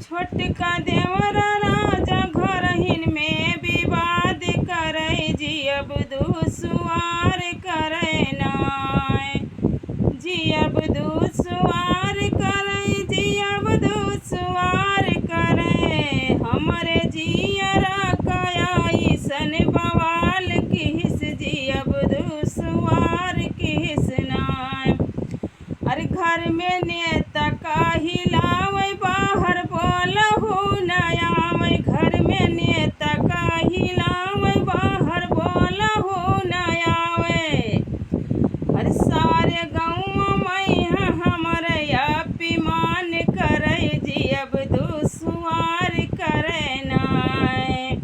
छोटका देवरा राजा घरहिन में विवाद करे जियब दुसवार करे नाय जियब दुसवार करे जियब दुसवार करे हमरे जियरा कया ईसन बवाल किस जियब दुसवार किस नाय। अरे घर में नेता काहिलावे बाहर बोलहु न आवे घर में नेता काहिलावे बाहर बोलहु न आवे। अरे सारे गाँव में हमरे अपमान करे जियब दुसवार करे नाय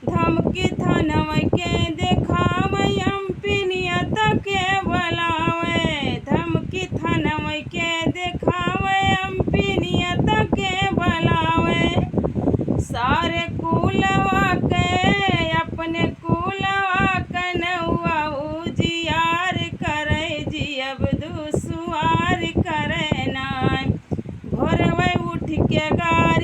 धमकी थनवा के देखावे एमपी नियत के बुलावे धमकी थनवा के देखावे एमपी नियत के बुलावे। सारे कुलवा के अपने कुलवा कनौआ उजियार करे जियब दुसवार करे नाय। भोरवे उठ के गाय